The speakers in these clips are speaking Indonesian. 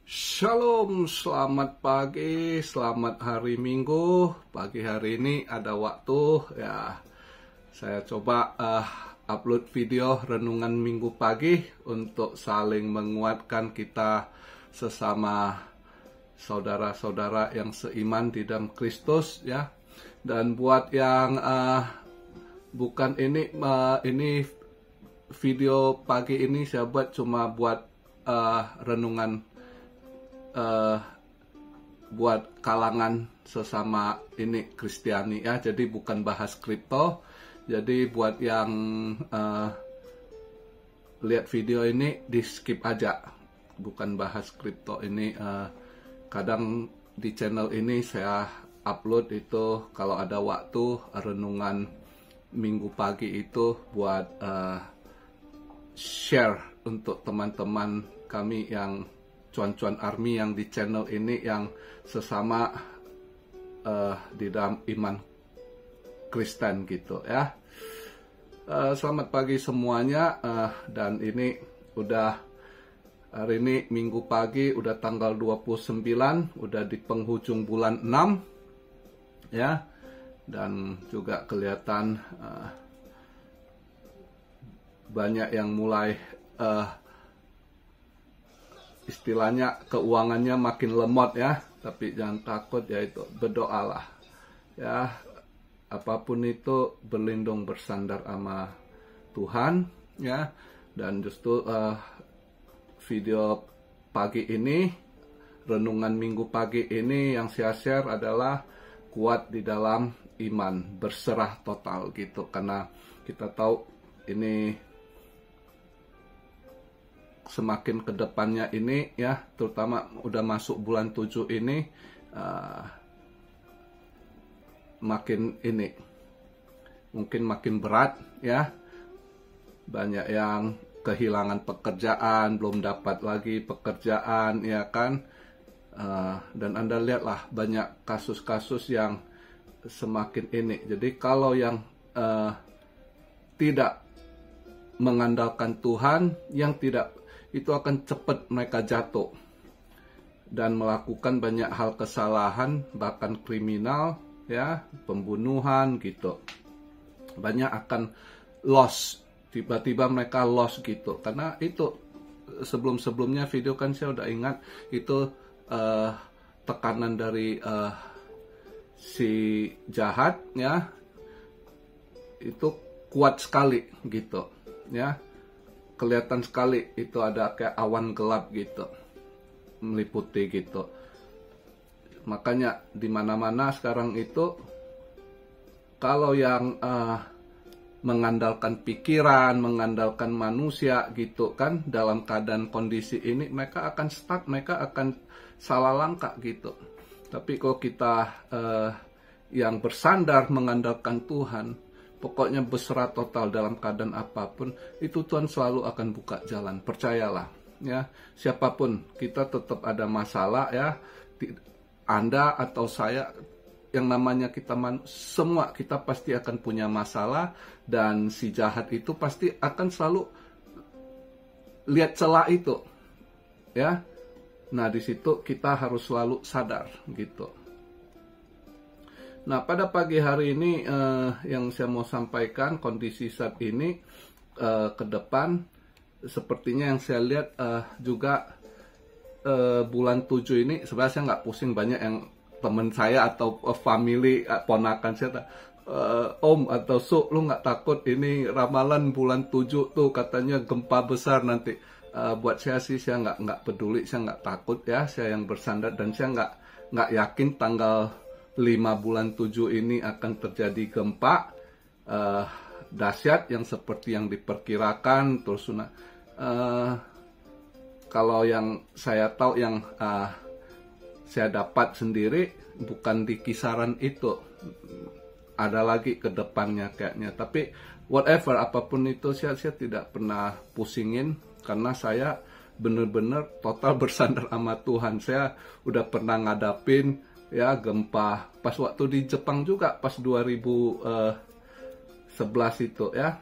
Shalom, selamat pagi, selamat hari Minggu. Pagi hari ini ada waktu ya. Saya coba upload video renungan Minggu pagi untuk saling menguatkan kita sesama saudara-saudara yang seiman di dalam Kristus ya. Dan buat yang bukan ini video pagi ini saya buat cuma buat renungan buat kalangan sesama ini Kristiani ya, jadi bukan bahas kripto. Jadi buat yang lihat video ini di skip aja, bukan bahas kripto ini. Kadang di channel ini saya upload itu kalau ada waktu renungan Minggu pagi itu buat share untuk teman-teman kami yang cuan-cuan army yang di channel ini yang sesama di dalam iman Kristen gitu ya. Selamat pagi semuanya, dan ini udah hari ini Minggu pagi udah tanggal 29, udah di penghujung bulan 6 ya, dan juga kelihatan banyak yang mulai istilahnya keuangannya makin lemot ya, tapi jangan takut ya, itu berdoalah ya, apapun itu berlindung bersandar sama Tuhan ya. Dan justru video pagi ini, renungan Minggu pagi ini yang saya share adalah kuat di dalam iman, berserah total gitu, karena kita tahu ini semakin kedepannya ini ya, terutama udah masuk bulan 7 ini, makin ini mungkin makin berat ya. Banyak yang kehilangan pekerjaan, belum dapat lagi pekerjaan ya kan. Dan Anda lihatlah banyak kasus-kasus yang semakin ini. Jadi kalau yang tidak mengandalkan Tuhan, yang tidak, itu akan cepat mereka jatuh dan melakukan banyak hal kesalahan, bahkan kriminal ya, pembunuhan gitu. Banyak akan lost, tiba-tiba mereka lost gitu. Karena itu sebelum-sebelumnya video kan saya udah ingat itu tekanan dari si jahat ya, itu kuat sekali gitu ya. Kelihatan sekali itu ada kayak awan gelap gitu meliputi gitu. Makanya di mana-mana sekarang itu kalau yang mengandalkan pikiran, mengandalkan manusia gitu kan, dalam keadaan kondisi ini mereka akan stuck, mereka akan salah langkah gitu. Tapi kalau kita yang bersandar mengandalkan Tuhan, pokoknya berserah total dalam keadaan apapun, itu Tuhan selalu akan buka jalan, percayalah ya. Siapapun kita tetap ada masalah ya, Anda atau saya, yang namanya kita semua kita pasti akan punya masalah, dan si jahat itu pasti akan selalu lihat celah itu ya. Nah di situ kita harus selalu sadar gitu. Nah, pada pagi hari ini yang saya mau sampaikan, kondisi saat ini ke depan sepertinya yang saya lihat juga bulan 7 ini sebenarnya saya nggak pusing. Banyak yang teman saya atau family, ponakan saya, Om atau Su, lu nggak takut ini ramalan bulan 7 tuh katanya gempa besar nanti. Buat saya sih, saya nggak peduli, saya nggak takut ya, saya yang bersandar, dan saya nggak yakin tanggal 5 bulan 7 ini akan terjadi gempa dahsyat yang seperti yang diperkirakan. Terus kalau yang saya tahu, yang saya dapat sendiri, bukan di kisaran itu, ada lagi ke depannya kayaknya. Tapi whatever, apapun itu, saya tidak pernah pusingin, karena saya benar-benar total bersandar sama Tuhan. Saya udah pernah ngadapin ya gempa pas waktu di Jepang juga, pas 2011 itu ya,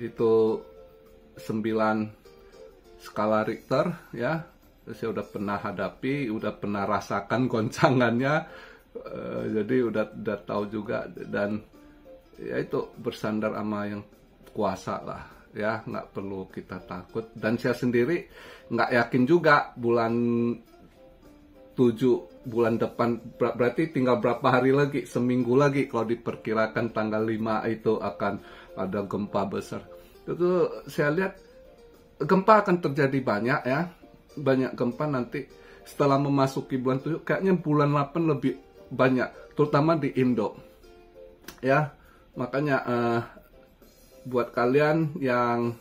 itu 9 skala Richter ya. Saya udah pernah hadapi, udah pernah rasakan goncangannya, jadi udah tahu juga. Dan ya itu bersandar sama yang kuasa lah ya, nggak perlu kita takut. Dan saya sendiri nggak yakin juga bulan 7 bulan depan, berarti tinggal berapa hari lagi, seminggu lagi kalau diperkirakan tanggal 5 itu akan ada gempa besar. Itu saya lihat gempa akan terjadi banyak ya, banyak gempa nanti setelah memasuki bulan 7, kayaknya bulan 8 lebih banyak, terutama di Indo ya. Makanya buat kalian yang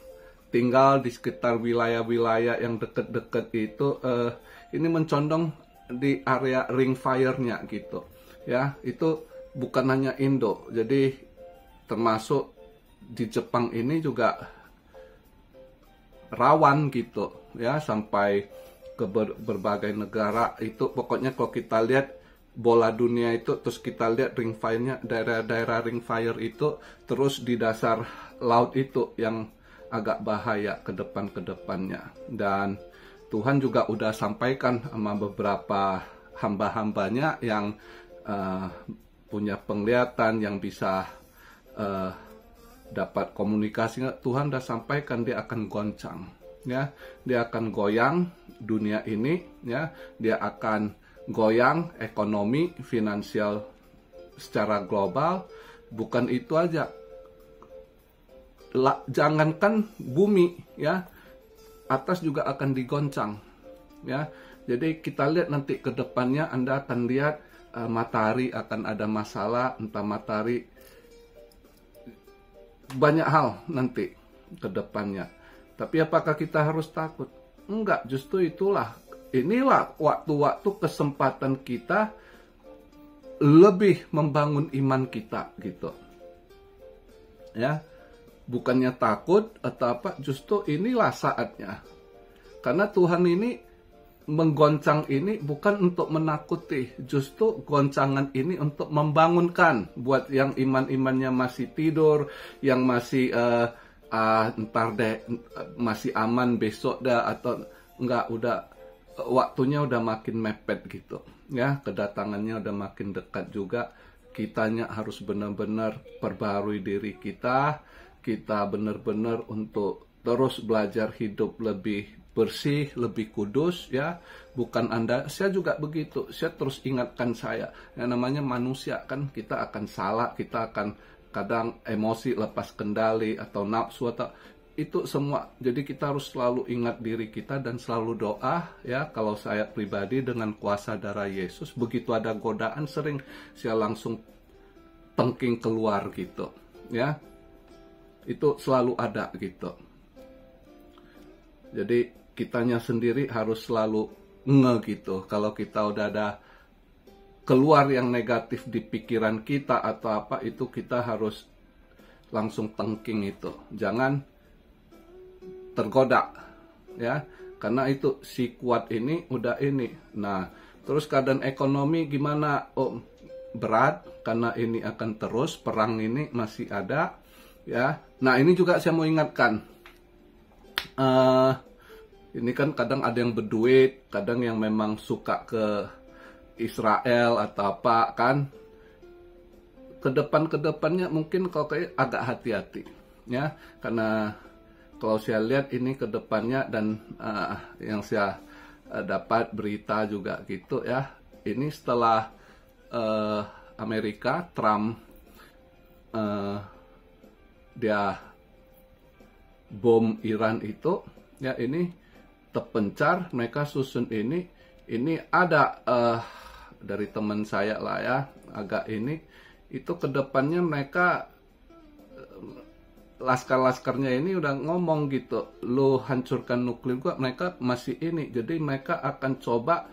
tinggal di sekitar wilayah-wilayah yang deket-deket itu, ini mencondong di area ring fire-nya gitu ya. Itu bukan hanya Indo, jadi termasuk di Jepang ini juga rawan gitu ya, sampai ke berbagai negara. Itu pokoknya kalau kita lihat bola dunia itu, terus kita lihat ring fire-nya, daerah-daerah ring fire itu terus di dasar laut itu yang agak bahaya ke depannya. Dan Tuhan juga udah sampaikan sama beberapa hamba-hambanya yang punya penglihatan, yang bisa dapat komunikasi. Tuhan udah sampaikan dia akan goncang ya, dia akan goyang dunia ini ya, dia akan goyang ekonomi finansial secara global. Bukan itu aja, jangankan bumi ya, atas juga akan digoncang ya. Jadi kita lihat nanti ke depannya, Anda akan lihat matahari akan ada masalah, entah matahari, banyak hal nanti ke depannya. Tapi apakah kita harus takut? Enggak, justru inilah waktu-waktu kesempatan kita lebih membangun iman kita gitu ya. Bukannya takut atau apa, justru inilah saatnya. Karena Tuhan ini menggoncang ini bukan untuk menakuti, justru goncangan ini untuk membangunkan. Buat yang iman-imannya masih tidur, yang masih ntar deh, masih aman besok dah, atau enggak, udah waktunya udah makin mepet gitu ya, kedatangannya udah makin dekat juga. Kitanya harus benar-benar perbarui diri kita benar-benar untuk terus belajar hidup lebih bersih, lebih kudus ya. Bukan Anda, saya juga begitu. Saya terus ingatkan saya, yang namanya manusia kan, kita akan salah, kita akan kadang emosi lepas kendali atau nafsu atau itu semua. Jadi kita harus selalu ingat diri kita dan selalu doa ya. Kalau saya pribadi, dengan kuasa darah Yesus, begitu ada godaan sering saya langsung tengking keluar gitu ya. Itu selalu ada gitu. Jadi kitanya sendiri harus selalu gitu. Kalau kita udah ada keluar yang negatif di pikiran kita atau apa, itu kita harus langsung tengking itu. Jangan tergoda ya. Karena itu si kuat ini udah ini. Nah, terus keadaan ekonomi gimana? Oh, berat karena ini akan terus, perang ini masih ada ya. Nah, ini juga saya mau ingatkan, ini kan kadang ada yang berduit, kadang yang memang suka ke Israel atau apa kan, ke depannya mungkin kalau kayak agak hati-hati ya. Karena kalau saya lihat ini ke depannya, dan yang saya dapat berita juga gitu ya, ini setelah Amerika, Trump dia bom Iran itu ya, ini terpencar, mereka susun ini ada dari teman saya lah ya, agak ini itu kedepannya mereka laskar-laskarnya ini udah ngomong gitu, lo hancurkan nuklir gua, mereka masih ini. Jadi mereka akan coba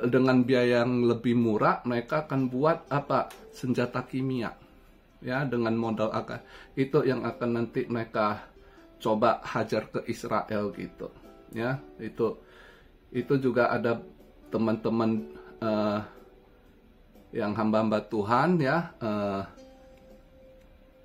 dengan biaya yang lebih murah, mereka akan buat apa, senjata kimia ya, dengan modal akan itu yang akan nanti mereka coba hajar ke Israel gitu ya. Itu juga ada teman-teman yang hamba-hamba Tuhan ya,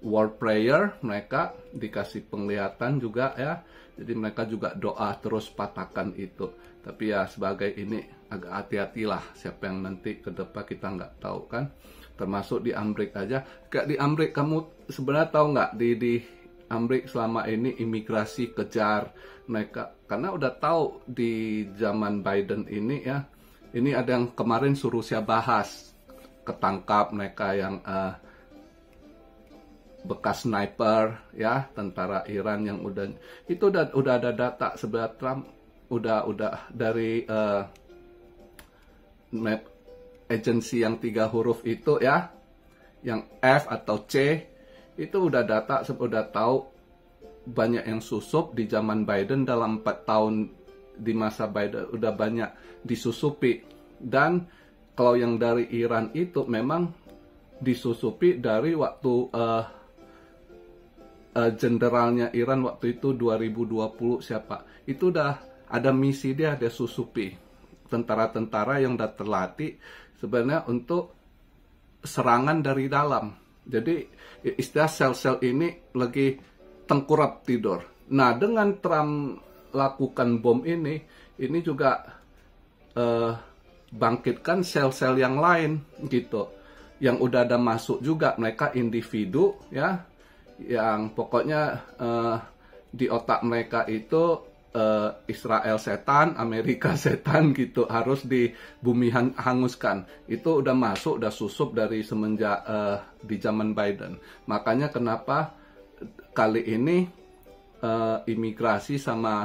war prayer, mereka dikasih penglihatan juga ya. Jadi mereka juga doa terus patahkan itu. Tapi ya sebagai ini agak hati-hatilah, siapa yang nanti ke depan kita nggak tahu kan. Termasuk di Amerika aja. Kayak di Amerika, kamu sebenarnya tahu nggak di Amerika selama ini imigrasi kejar mereka, karena udah tahu di zaman Biden ini ya, ini ada yang kemarin suruh saya bahas, ketangkap mereka yang bekas sniper ya, tentara Iran yang udah ada data sebenarnya. Trump udah dari agensi yang 3 huruf itu ya, yang F atau C itu udah data, udah tahu banyak yang susup di zaman Biden. Dalam 4 tahun di masa Biden udah banyak disusupi. Dan kalau yang dari Iran itu memang disusupi dari waktu jenderalnya Iran waktu itu 2020 siapa, itu udah ada misi dia susupi tentara-tentara yang udah terlatih sebenarnya untuk serangan dari dalam. Jadi istilah sel-sel ini lagi tengkurap tidur. Nah, dengan Trump lakukan bom ini juga bangkitkan sel-sel yang lain gitu, yang udah ada masuk juga. Mereka individu ya, yang pokoknya di otak mereka itu Israel setan, Amerika setan gitu, harus di bumi hanguskan. Itu udah masuk, udah susup dari semenjak di zaman Biden. Makanya kenapa kali ini imigrasi sama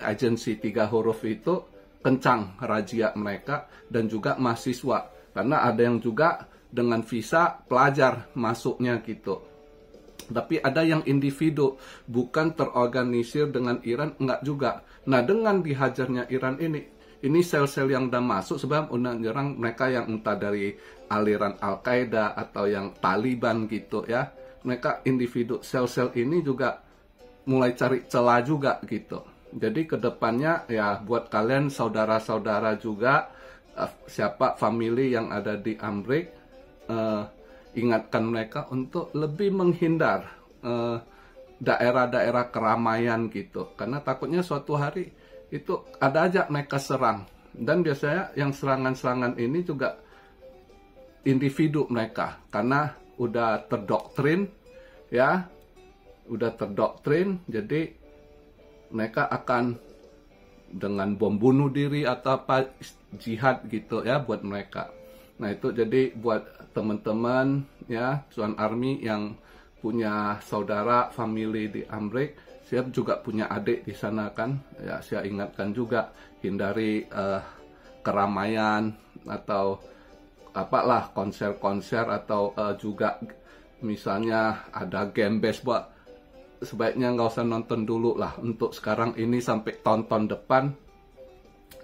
agensi 3 huruf itu kencang razia mereka, dan juga mahasiswa, karena ada yang juga dengan visa pelajar masuknya gitu. Tapi ada yang individu, bukan terorganisir dengan Iran, enggak juga. Nah, dengan dihajarnya Iran ini sel-sel yang udah masuk sebab udah nyerang mereka yang entah dari aliran Al-Qaeda atau yang Taliban gitu ya. Mereka individu, sel-sel ini juga mulai cari celah juga gitu. Jadi kedepannya ya buat kalian saudara-saudara juga, siapa family yang ada di Amerika, ingatkan mereka untuk lebih menghindar daerah-daerah keramaian gitu, karena takutnya suatu hari itu ada aja mereka serang. Dan biasanya yang serangan-serangan ini juga individu mereka, karena udah terdoktrin ya, jadi mereka akan dengan bom bunuh diri atau apa, jihad gitu ya buat mereka. Nah itu jadi buat teman-teman ya, Tuan Army yang punya saudara, family di Amerika, saya juga punya adik di sana kan, ya saya ingatkan juga hindari keramaian atau apalah konser-konser atau juga misalnya ada game baseball, sebaiknya nggak usah nonton dulu lah untuk sekarang ini, sampai tonton depan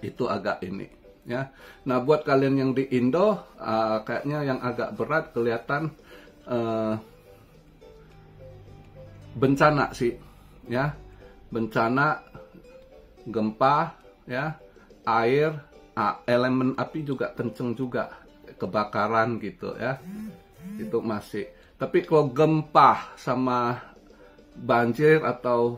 itu agak ini. Ya, nah buat kalian yang di Indo, kayaknya yang agak berat kelihatan bencana sih, ya, bencana, gempa, ya, air, elemen api juga kenceng juga, kebakaran gitu ya, itu masih. Tapi kalau gempa sama banjir atau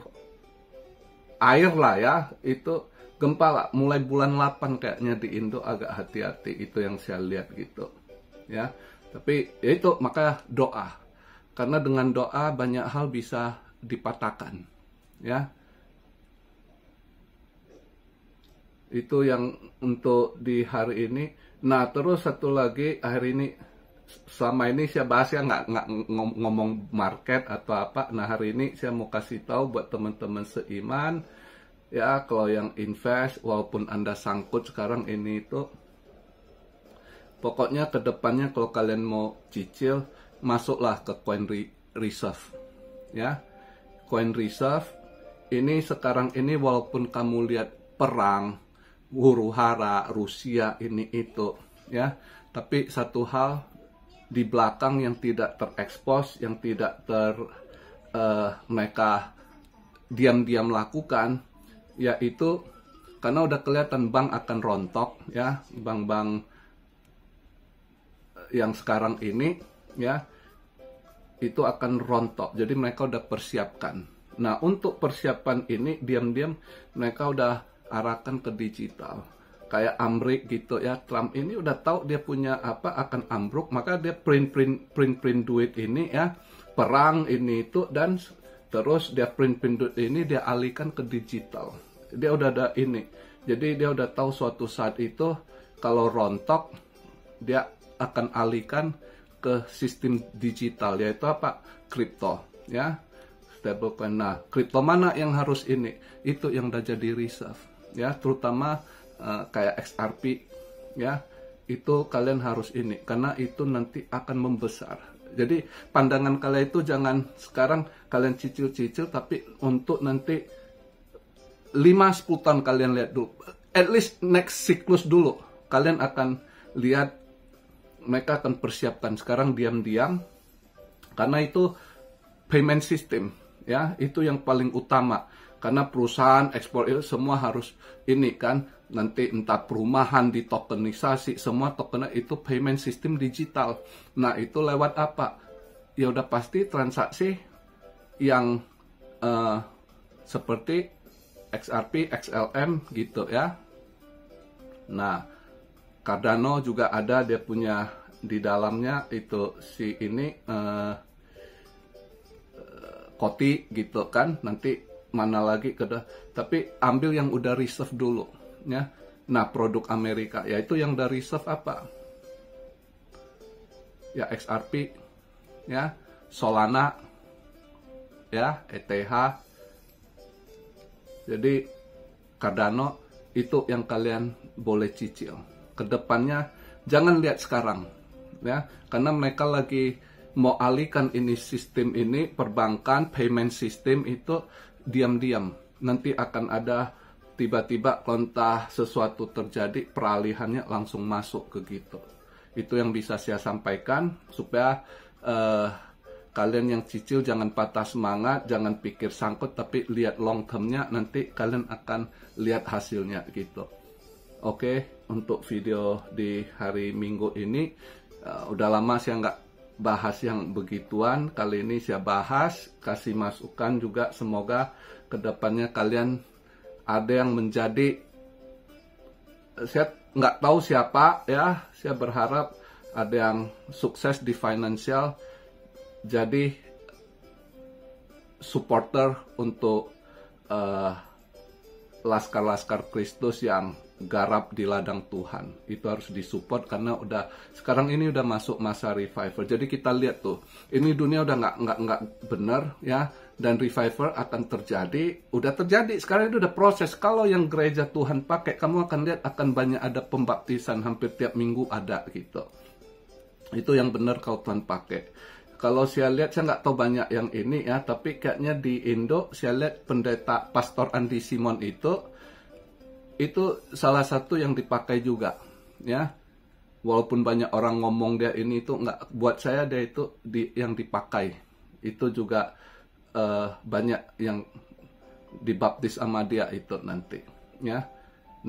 air lah ya, itu gempa lah, mulai bulan 8 kayaknya di Indo, agak hati-hati, itu yang saya lihat gitu ya. Tapi ya itu, maka doa, karena dengan doa banyak hal bisa dipatahkan ya. Itu yang untuk di hari ini. Nah terus satu lagi, hari ini selama ini saya bahas ya nggak ngomong market atau apa. Nah hari ini saya mau kasih tahu buat teman-teman seiman ya, kalau yang invest, walaupun Anda sangkut sekarang ini itu, pokoknya kedepannya kalau kalian mau cicil, masuklah ke coin reserve ya. Coin reserve ini sekarang ini walaupun kamu lihat perang, huru hara, Rusia ini itu ya, tapi satu hal di belakang yang tidak terekspos, yang tidak mereka diam-diam lakukan, yaitu karena udah kelihatan bank akan rontok ya, bank-bank yang sekarang ini ya itu akan rontok. Jadi mereka udah persiapkan. Nah, untuk persiapan ini diam-diam mereka udah arahkan ke digital. Kayak Amrik gitu ya, Trump ini udah tahu dia punya apa akan ambruk, maka dia print duit ini ya, perang ini itu, dan terus dia print duit ini dia alihkan ke digital. Dia udah ada ini. Jadi dia udah tahu suatu saat itu kalau rontok dia akan alihkan ke sistem digital, yaitu apa? Kripto ya, stablecoin. Nah, kripto mana yang harus ini? Itu yang udah jadi reserve ya, terutama kayak XRP ya, itu kalian harus ini karena itu nanti akan membesar. Jadi pandangan kalian itu jangan sekarang kalian cicil-cicil, tapi untuk nanti 5-10 tahun kalian lihat dulu, at least next siklus dulu kalian akan lihat mereka akan persiapkan sekarang diam-diam, karena itu payment system ya, itu yang paling utama. Karena perusahaan ekspor itu semua harus ini kan, nanti entah perumahan di tokenisasi, semua token itu payment system digital. Nah, itu lewat apa? Ya udah pasti transaksi yang seperti XRP, XLM gitu ya. Nah, Cardano juga ada, dia punya di dalamnya itu si ini Koti gitu kan, nanti mana lagi tapi ambil yang udah reserve dulu ya. Nah, produk Amerika yaitu yang udah reserve apa ya, XRP ya, Solana ya, ETH. Jadi Cardano itu yang kalian boleh cicil. Kedepannya jangan lihat sekarang ya, karena mereka lagi mau alihkan ini sistem ini, perbankan payment system itu diam-diam nanti akan ada tiba-tiba entah sesuatu terjadi peralihannya langsung masuk ke gitu. Itu yang bisa saya sampaikan supaya kalian yang cicil jangan patah semangat, jangan pikir sangkut, tapi lihat long termnya, nanti kalian akan lihat hasilnya gitu. Oke, untuk video di hari Minggu ini udah lama saya nggak bahas yang begituan. Kali ini saya bahas, kasih masukan juga, semoga kedepannya kalian ada yang menjadi, saya nggak tahu siapa ya, saya berharap ada yang sukses di financial, jadi supporter untuk laskar-laskar Kristus yang garap di ladang Tuhan. Itu harus disupport karena udah sekarang ini udah masuk masa revival. Jadi kita lihat tuh, ini dunia udah nggak benar ya, dan revival akan terjadi, udah terjadi sekarang, itu udah proses. Kalau yang gereja Tuhan pakai, kamu akan lihat akan banyak ada pembaptisan, hampir tiap minggu ada gitu. Itu yang benar kalau Tuhan pakai. Kalau saya lihat, saya nggak tahu banyak yang ini ya, tapi kayaknya di Indo saya lihat pendeta Pastor Andi Simon itu salah satu yang dipakai juga ya. Walaupun banyak orang ngomong dia ini itu nggak, buat saya dia itu yang dipakai itu juga banyak yang dibaptis sama dia itu nanti ya.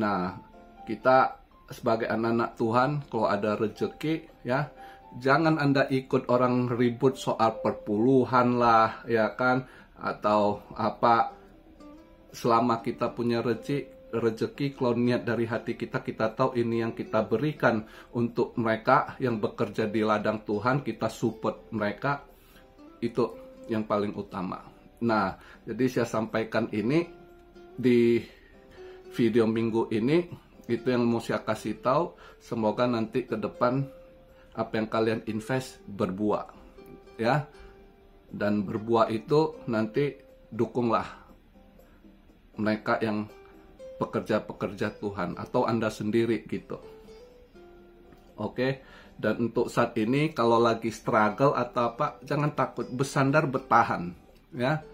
Nah, kita sebagai anak-anak Tuhan kalau ada rezeki ya, jangan Anda ikut orang ribut soal perpuluhan lah ya kan, atau apa. Selama kita punya rezeki, kalau niat dari hati kita tahu ini yang kita berikan untuk mereka yang bekerja di ladang Tuhan, kita support mereka, itu yang paling utama. Nah, jadi saya sampaikan ini di video minggu ini, itu yang mau saya kasih tahu. Semoga nanti ke depan apa yang kalian invest berbuah ya, dan berbuah itu nanti dukunglah mereka yang pekerja-pekerja Tuhan atau Anda sendiri gitu. Oke, dan untuk saat ini kalau lagi struggle atau apa, jangan takut, bersandar bertahan ya.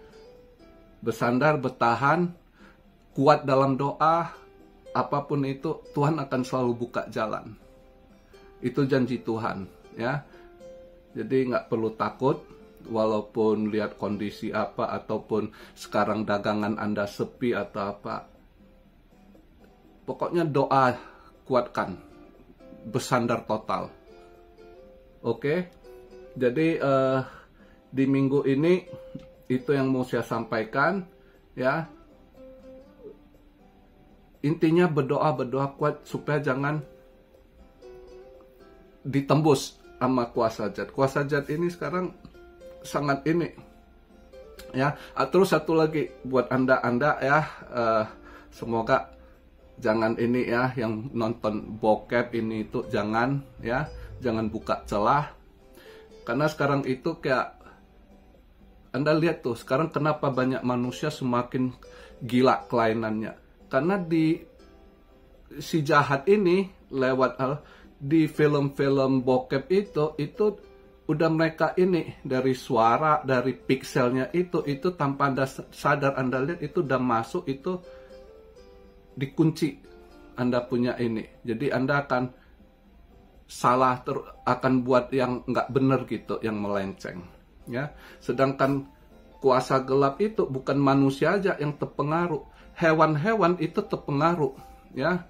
Bersandar bertahan, kuat dalam doa, apapun itu Tuhan akan selalu buka jalan. Itu janji Tuhan ya. Jadi nggak perlu takut. Walaupun lihat kondisi apa, ataupun sekarang dagangan Anda sepi atau apa, pokoknya doa kuatkan, bersandar total. Oke, jadi di minggu ini itu yang mau saya sampaikan, ya. Intinya berdoa kuat supaya jangan ditembus sama kuasa jahat. Kuasa jahat ini sekarang sangat ini, ya. Terus satu lagi buat anda ya, semoga jangan ini ya, yang nonton bokep ini itu jangan ya, jangan buka celah. Karena sekarang itu kayak anda lihat tuh, sekarang kenapa banyak manusia semakin gila kelainannya. Karena si jahat ini lewat di film-film bokep itu udah mereka ini dari suara, dari pikselnya itu tanpa anda sadar, anda lihat itu udah masuk, itu dikunci anda punya ini. Jadi anda akan salah, akan buat yang nggak bener gitu, yang melenceng, ya. Sedangkan kuasa gelap itu bukan manusia aja yang terpengaruh, hewan-hewan itu terpengaruh, ya.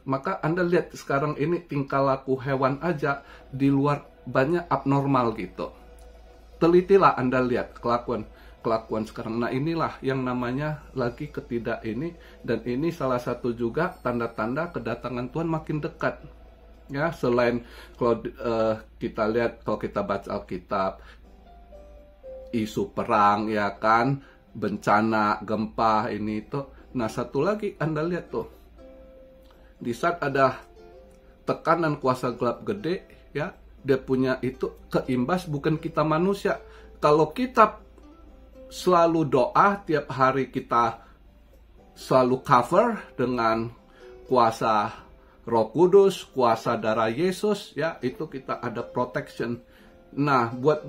Maka anda lihat sekarang ini tingkah laku hewan aja di luar banyak abnormal gitu. Telitilah anda lihat kelakuan sekarang. Nah, inilah yang namanya lagi ini, dan ini salah satu juga tanda-tanda kedatangan Tuhan makin dekat. Ya, selain kalau kita lihat, kalau kita baca Alkitab, isu perang, ya kan, bencana, gempa, ini itu. Nah, satu lagi anda lihat tuh, di saat ada tekanan kuasa gelap gede, ya, dia punya itu keimbas bukan kita manusia. Kalau kita selalu doa tiap hari, kita selalu cover dengan kuasa Roh Kudus, kuasa darah Yesus, ya, itu kita ada protection. Nah, buat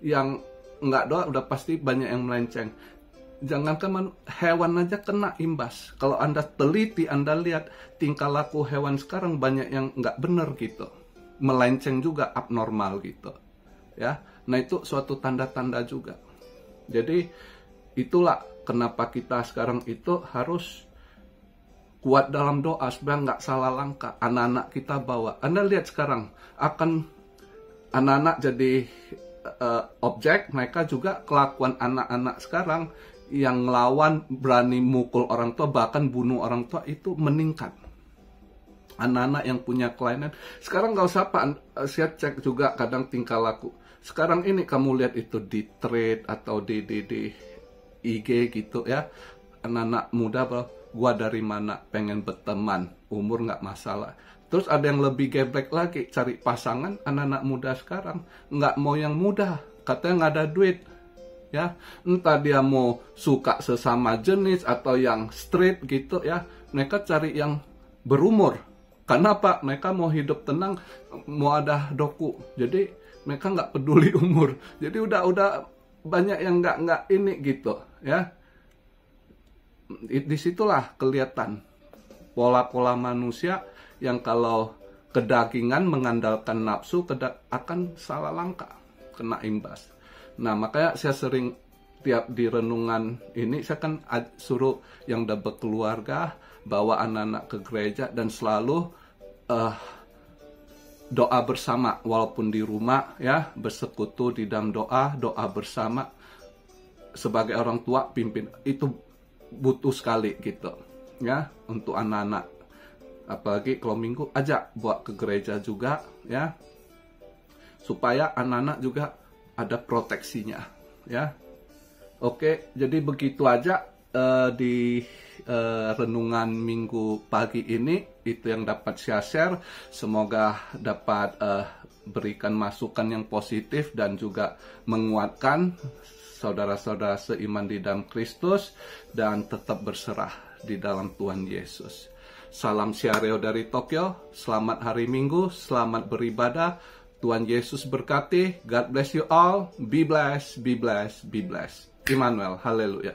yang nggak doa udah pasti banyak yang melenceng. Jangankan hewan aja kena imbas. Kalau anda teliti, anda lihat tingkah laku hewan sekarang banyak yang nggak bener gitu, melenceng juga, abnormal gitu, ya. Nah, itu suatu tanda-tanda juga. Jadi itulah kenapa kita sekarang itu harus kuat dalam doa supaya nggak salah langkah. Anak-anak kita bawa. Anda lihat sekarang akan anak-anak jadi objek. Mereka juga kelakuan anak-anak sekarang yang ngelawan, berani mukul orang tua, bahkan bunuh orang tua, itu meningkat. Anak-anak yang punya kelainan sekarang nggak usah apa, saya cek juga kadang tingkah laku. Sekarang ini kamu lihat itu di thread atau di IG gitu ya, anak-anak muda, gua dari mana, pengen berteman, umur nggak masalah. Terus ada yang lebih geblek lagi, cari pasangan. Anak-anak muda sekarang nggak mau yang muda, katanya nggak ada duit, ya. Entah dia mau suka sesama jenis atau yang straight gitu ya, mereka cari yang berumur. Kenapa? Mereka mau hidup tenang, mau ada doku. Jadi mereka nggak peduli umur. Jadi udah banyak yang nggak ini gitu, ya. Disitulah kelihatan pola-pola manusia yang kalau kedagingan mengandalkan nafsu akan salah langkah, kena imbas. Nah, makanya saya sering tiap di renungan ini, saya kan suruh yang udah berkeluarga bawa anak-anak ke gereja dan selalu doa bersama walaupun di rumah, ya, bersekutu di dalam doa bersama. Sebagai orang tua, pimpin itu butuh sekali gitu, ya, untuk anak-anak. Apalagi kalau minggu ajak buat ke gereja juga, ya, supaya anak-anak juga ada proteksinya, ya. Oke, jadi begitu aja di renungan minggu pagi ini, itu yang dapat saya share. Semoga dapat berikan masukan yang positif dan juga menguatkan saudara-saudara seiman di dalam Kristus, dan tetap berserah di dalam Tuhan Yesus. Salam Siareo dari Tokyo, selamat hari Minggu, selamat beribadah, Tuhan Yesus berkati, God bless you all, be blessed, be blessed, be blessed. Immanuel, haleluya.